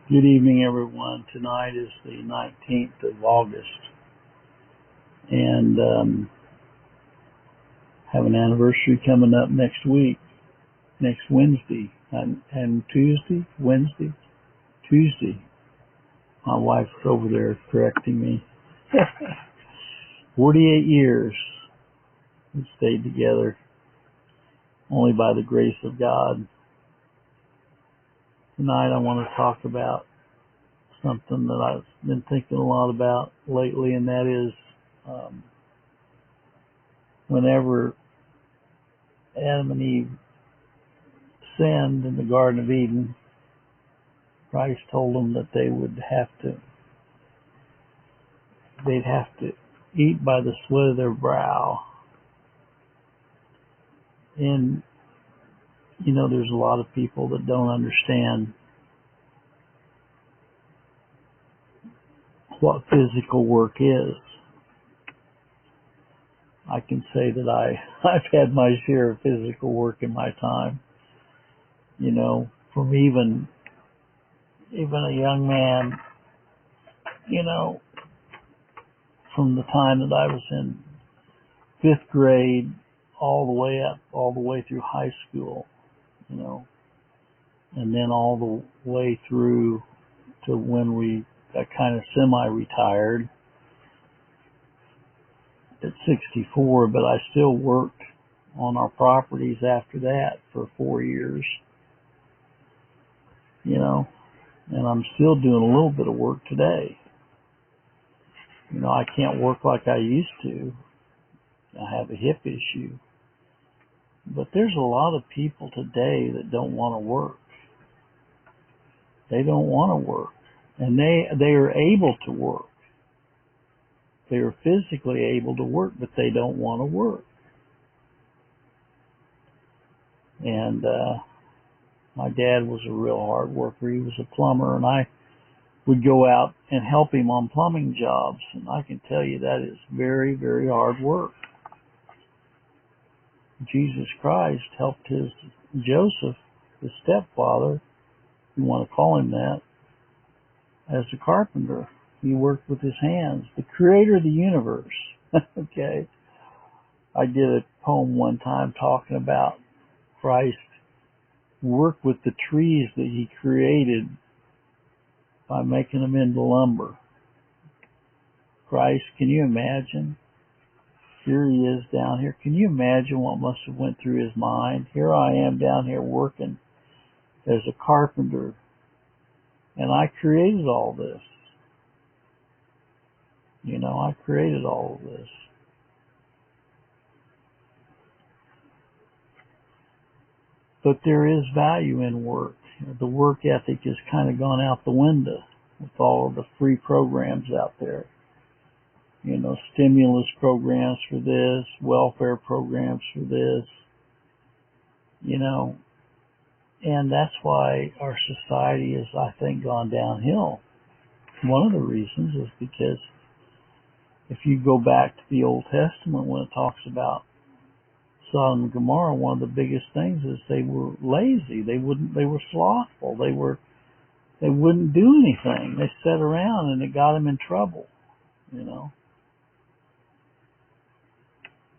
Good evening, everyone. Tonight is the 19th of August, and have an anniversary coming up next week, next Wednesday, and Tuesday. My wife's over there correcting me. 48 years we stayed together, only by the grace of God. Tonight I want to talk about something that I've been thinking a lot about lately, and that is whenever Adam and Eve sinned in the Garden of Eden, Christ told them that they'd have to eat by the sweat of their brow. And there's a lot of people that don't understand what physical work is. I can say that I've had my share of physical work in my time. From even a young man, from the time that I was in 5th grade all the way through high school, and then all the way through to when we got kind of semi-retired at 64, but I still worked on our properties after that for 4 years, and I'm still doing a little bit of work today. I can't work like I used to. I have a hip issue. But there's a lot of people today that don't want to work. They don't want to work. And they are able to work. They are physically able to work, but they don't want to work. And my dad was a real hard worker. He was a plumber, and I would go out and help him on plumbing jobs. And I can tell you that is very, very hard work. Jesus Christ helped Joseph, his stepfather, if you want to call him that, as a carpenter. He worked with his hands, the creator of the universe. Okay. I did a poem one time talking about Christ worked with the trees that he created by making them into lumber. Christ, can you imagine? Here he is down here. Can you imagine what must have went through his mind? Here I am down here working as a carpenter, and I created all this. I created all of this. But there is value in work. The work ethic has kind of gone out the window with all of the free programs out there. Stimulus programs for this, welfare programs for this, and that's why our society has, I think, gone downhill. One of the reasons is because if you go back to the Old Testament when it talks about Sodom and Gomorrah, one of the biggest things is they were lazy. They were slothful. They wouldn't do anything. They sat around, and it got them in trouble,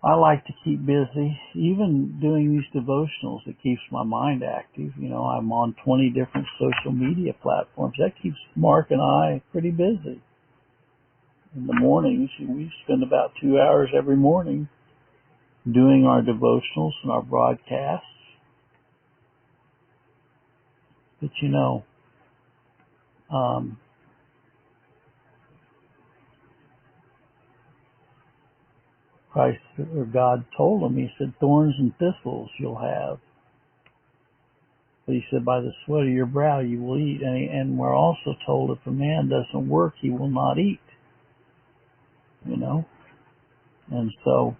I like to keep busy. Even doing these devotionals, it keeps my mind active. I'm on 20 different social media platforms. That keeps Mark and I pretty busy. In the mornings, we spend about 2 hours every morning doing our devotionals and our broadcasts. But Christ or God told him, he said, thorns and thistles you'll have. But he said, by the sweat of your brow you will eat. And we're also told if a man doesn't work, he will not eat. And so,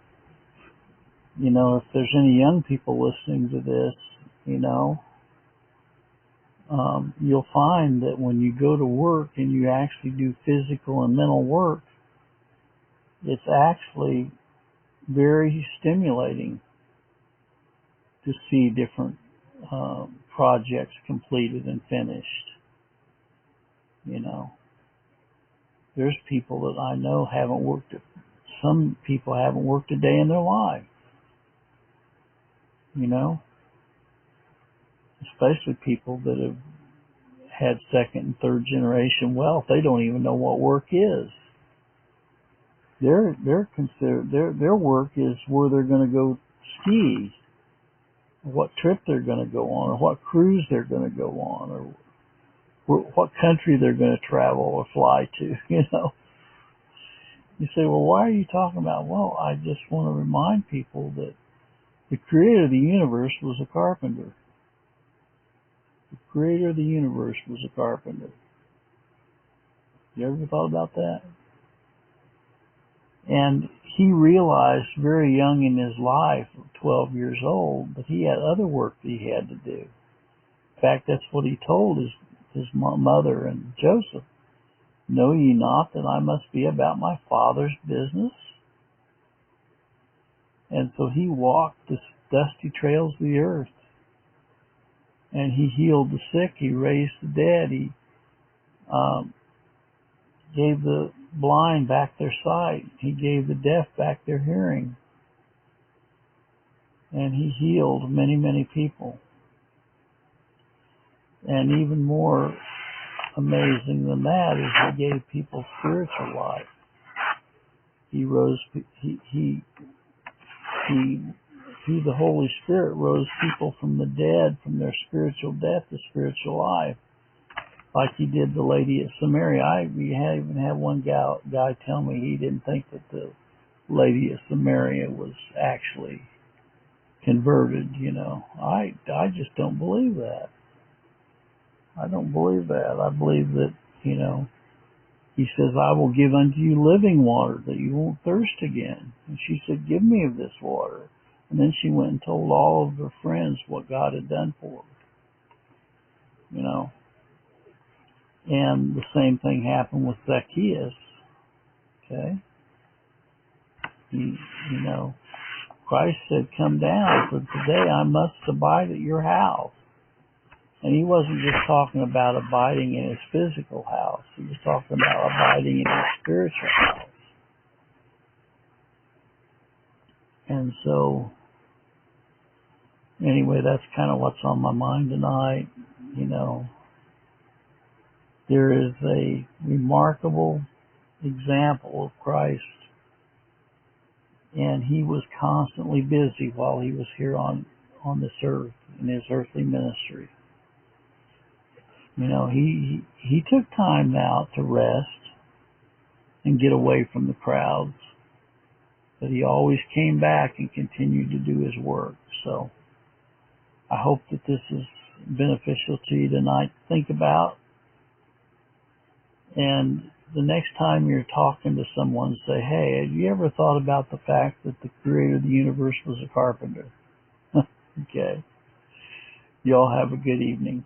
if there's any young people listening to this, you'll find that when you go to work and you actually do physical and mental work, it's actually very stimulating to see different projects completed and finished. You know, there's people that I know some people haven't worked a day in their life. You know, especially people that have had second and third generation wealth. They don't even know what work is. Their work is where they're going to go ski, or what trip they're going to go on, or what cruise they're going to go on, or what country they're going to travel or fly to. You know, you say, well, why are you talking about? Well, I just want to remind people that the creator of the universe was a carpenter. The creator of the universe was a carpenter. You ever thought about that? And he realized very young in his life, 12 years old, that he had other work that he had to do. In fact, that's what he told his mother and Joseph. Know ye not that I must be about my Father's business? And so he walked the dusty trails of the earth. And he healed the sick. He raised the dead. He gave the blind back their sight. He gave the deaf back their hearing. And he healed many, many people. And even more amazing than that is he gave people spiritual life. He rose, he through the Holy Spirit rose people from the dead, from their spiritual death to spiritual life. Like he did the lady at Samaria. We even had one guy tell me he didn't think that the lady at Samaria was actually converted, you know. I just don't believe that. I don't believe that. I believe that, you know, he says, I will give unto you living water that you won't thirst again. And she said, give me of this water. And then she went and told all of her friends what God had done for her. You know. And the same thing happened with Zacchaeus. Okay. You know, Christ said, come down, for today I must abide at your house. And he wasn't just talking about abiding in his physical house. He was talking about abiding in his spiritual house. And so, anyway, that's kind of what's on my mind tonight. You know, there is a remarkable example of Christ, and he was constantly busy while he was here on this earth in his earthly ministry. You know, he took time out to rest and get away from the crowds, but he always came back and continued to do his work. So I hope that this is beneficial to you tonight to think about. And the next time you're talking to someone, say, hey, have you ever thought about the fact that the creator of the universe was a carpenter? Okay. Y'all have a good evening.